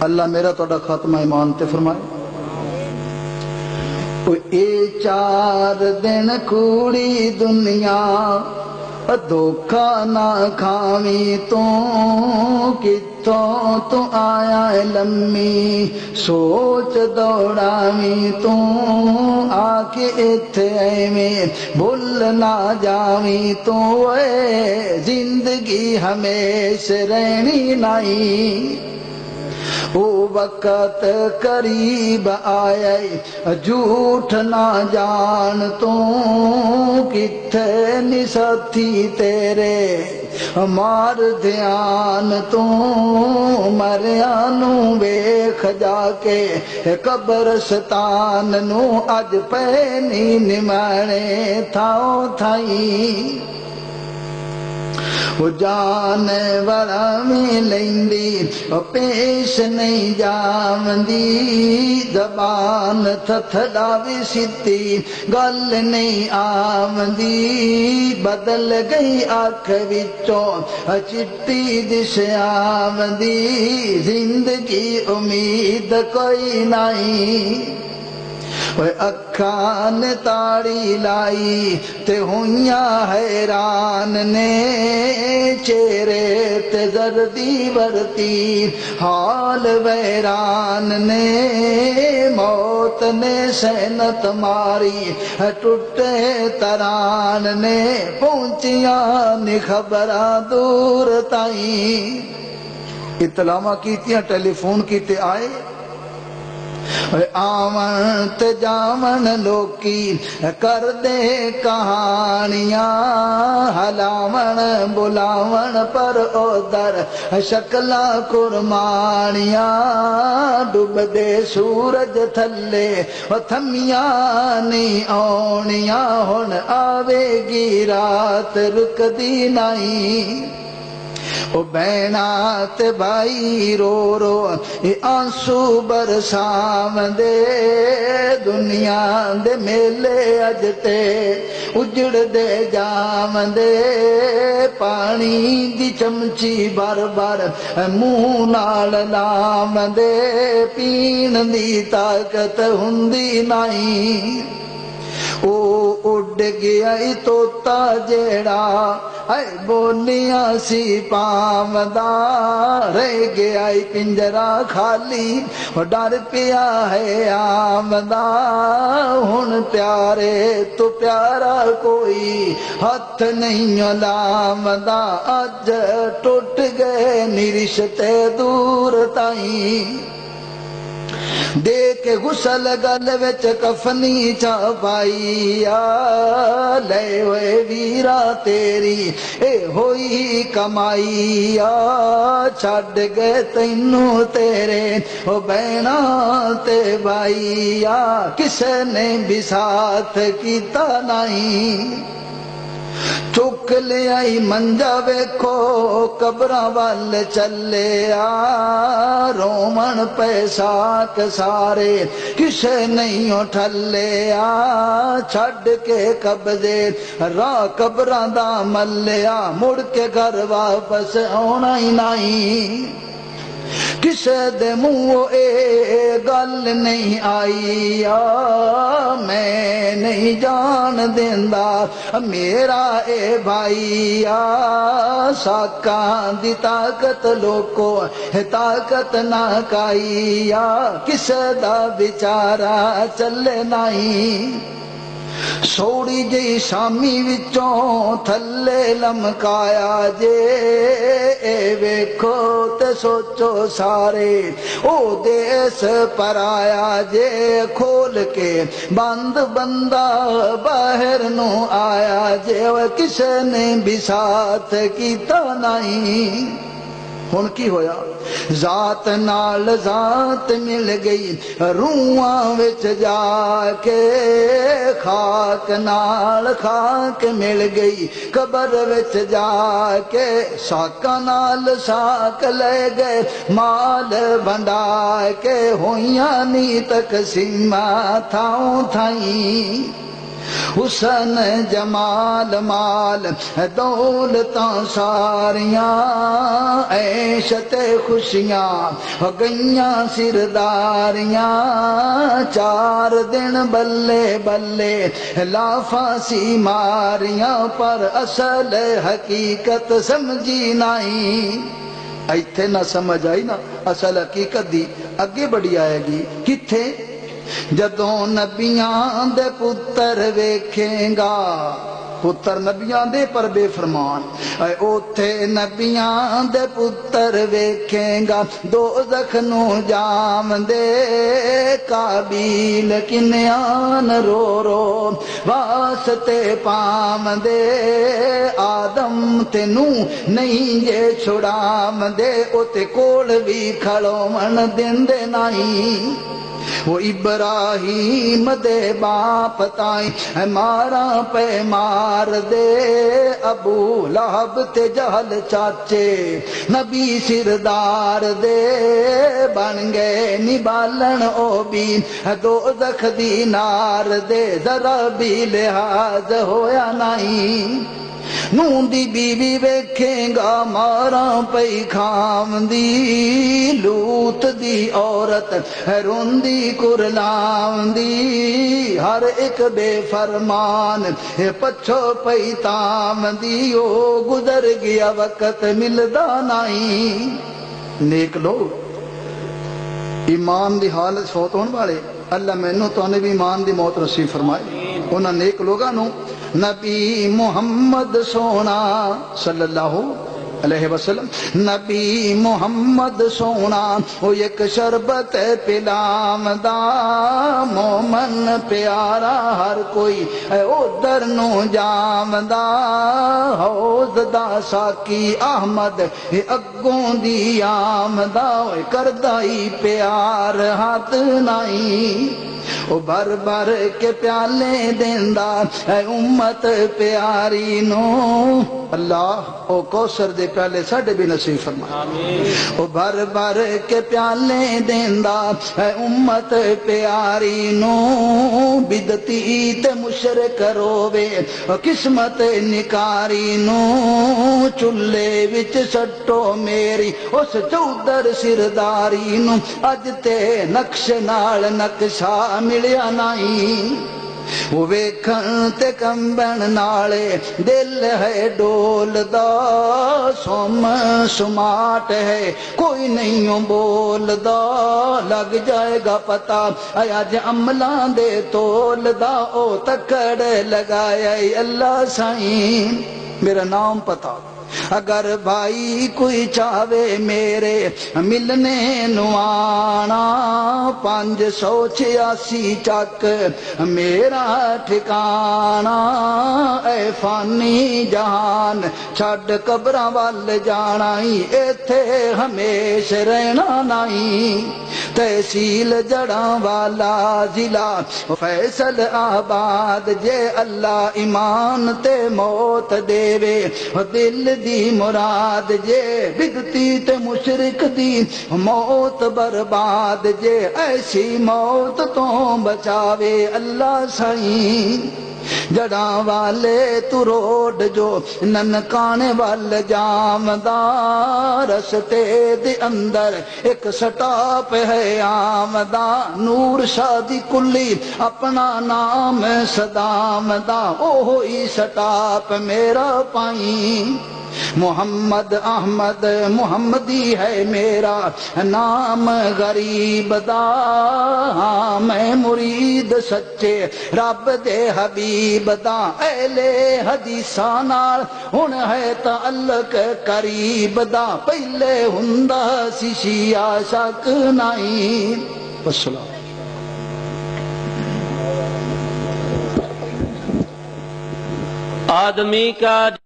اللہ میرا توڑا خاتمہ ایمان تے فرمائے۔ اے 4 دن کوڑی دنیا دھوکھا نہ کھاویں تو کتھوں تو آیا ہے لمی سوچ دوڑاویں تو آ کے اتھے ایویں بھول نہ جاویں تو اے زندگی ہمیشہ رہنی نہیں۔ او وقت قریب آئے جھوٹ نہ جان تو کتھے نی ساتھی تیرے مار دھیان تو مریانو ویکھ جا کے قبرستان نو اج پینی نمانے تھاؤ تھائیں۔ وہ جانور میں لیندی پیش نہیں جاوندی زبان تھتھڑاوی ستی گل نہیں آوندی بدل گئی آنکھ وچوں چٹی دش آوندی زندگی امید کوئی نہیں۔ اکھان تاڑی لائی تے ہویاں حیران نے چہرے تے زردی ورتی حال ویران نے موت نے سینت ماری ٹوٹے تران نے پہنچیاں نی خبراں دور تائیں۔ اطلاع کیتیاں ٹیلی فون کیتے آئے آون تے جاون لوکی کر دے کہانیاں ہلاون بلاون پر ادھر شکلا قربانیاں ڈوب دے سورج تھلے تھمیاں نہیں آنیاں ہن آوے گی رات رکدی نہیں۔ او بہنا تے بھائی رو رو آنسو برساون دے دنیا دے میلے اج تے اجڑ دے جاون دے پانی دی چمچی بار بار منہ نال لاون دے پین دی طاقت ہوندی نہیں۔ او اڈ گیا توتا جیڑا اے بولیاں سی پاوندا رہ گیا پنجرا خالی ڈر پیا ہے آوندا ہن پیارے تو پیارا کوئی ہاتھ نہیں لاوندا اج ٹوٹ گئے نی رشتے دور تائیں۔ دے کے غسل گل وچ کفنی چا پائی لے ہوئے ویرا تیری اے ہوئی کمائی چھڈ گئے تینوں تیرے او بہنا تے بھائی کسے نے بھی ساتھ کیتا نہیں۔ چک لے آئی منجا ویکھو قبراں وال چلے رومن پیساک سارے کسے نہیں اٹھلے چھڈ کے قبضے راہ قبراں دا ملیا مڑ کے گھر واپس آنا ہی نہیں۔ کسے دے منہ اے گل نہیں آئی میں نہیں جان دیندا میرا اے بھائی ساکاں دی طاقت لوکو طاقت نہ کائی کسے دا بیچارہ چلے نہیں۔ سوڑی جی شامی وچوں تھلے لمکایا جے اے ویکھو تے سوچو سارے او دیس پر آیا جے کھول کے بند بندہ باہر نو آیا جے کسے نے بھی ساتھ کیتا نہیں۔ ہن کی ہویا ذات نال ذات مل گئی روحاں وچ جا کے خاک نال خاک مل گئی قبر وچ جا کے ساکاں نال ساک لے گئے مال بنڈا کے ہویاں نی تقسیماں تھاؤں تھائیں۔ حسن جمال مال دولتاں ساریاں عیشت خوشیاں ہو گئیاں سرداریاں 4 دن بلے بلے لافاسی ماریاں پر اصل حقیقت سمجھی نہیں ایتھے نہ سمجھ آئی نا اصل حقیقت دی اگے بڑی آئے گی کتھے جدوں نبیاں دے پتر ویکھیں گا پتر نبیاں دے پر بے فرمان اے اوتھے نبیاں دے پتر ویکھیں گا دوزخ نو جام دے قابیل کنیان رو رو واسطے پام دے آدم تینو نہیں جے چھڑام دے اوتے کول بھی کھڑو من دن دے نہیں وہ ابراہیم دے باپ تائیں مارا پہ مار دے ابو لہب تے جہل چاچے نبی سردار دے بن گئے نبالن او بھی دوزخ دی نار دے ذرا بھی لحاظ ہویا نہیں نون دی بیوی ویکھیں گا ماراں پئی کھام دی لوت دی عورت روندی کرلام دی ہر ایک بے فرمان پچھو پئی تام دی او گزر گیا وقت ملدا نہیں نیک لوگ ایمان دی حالت فوت ہون والے اللہ مینوں توانے بھی ایمان دی موت نصیب فرمائے انہاں نیک لوگاں نو نبی محمد سونا صلی اللہ علیہ وسلم نبی محمد سونا وہ ایک شربت پلام دا مومن پیارا ہر کوئی اے ادھر نو جام دا حوض دا ساکی احمد اگوں دی آمدہ کردائی پیار ہاتھ نہیں او بھر بھر کے پیالے دیندا اے امت پیاری نو اللہ او کوثر دے پیالے ساڈے بھی نصیب فرمائے او بھر بھر کے پیالے دیندا اے امت پیاری نو بدتی تے مشرک رووے قسمت نکاری نو چلے وچ سٹو میری اس چودر سرداری نو اج تے نقش نال نقشہ ملیا نہیں وہ ویکھن تے کمبن نالے دل ہے ڈول دا سم سماٹ ہے کوئی نہیں بول دا لگ جائے گا پتا اج عملاں دے تول دا او تکڑ لگایا اللہ سائیں میرا نام پتا اگر بھائی کوئی چاہے میرے ملنے نو آنا 586 چک میرا ٹھکانا اے فانی جہان چھڈ قبراں وال جانا ہی ایتھے ہمیش رہنا نہیں تحصیل جڑاں والا ضلع فیصل آباد جے اللہ ایمان تے موت دے دل دی مراد جے بدتی تے مشرک دی موت برباد جے ایسی موت تو بچاوے اللہ سائیں جڑاں والے تو روڈ جو ننکانے وال جام دا رستے دے اندر ایک سٹاپ ہے آمدہ نور شادی کلی اپنا نام صدام دا اوہی سٹاپ میرا پائیں محمد احمد محمدی ہے میرا نام غریب دا ہاں میں مرید سچے رب دے حبیب دا اہل حدیثاں نال ہن ہے تعلق قریب دا پہلے ہوندا سی شیعہ شک نہیں والسلام آدمی کا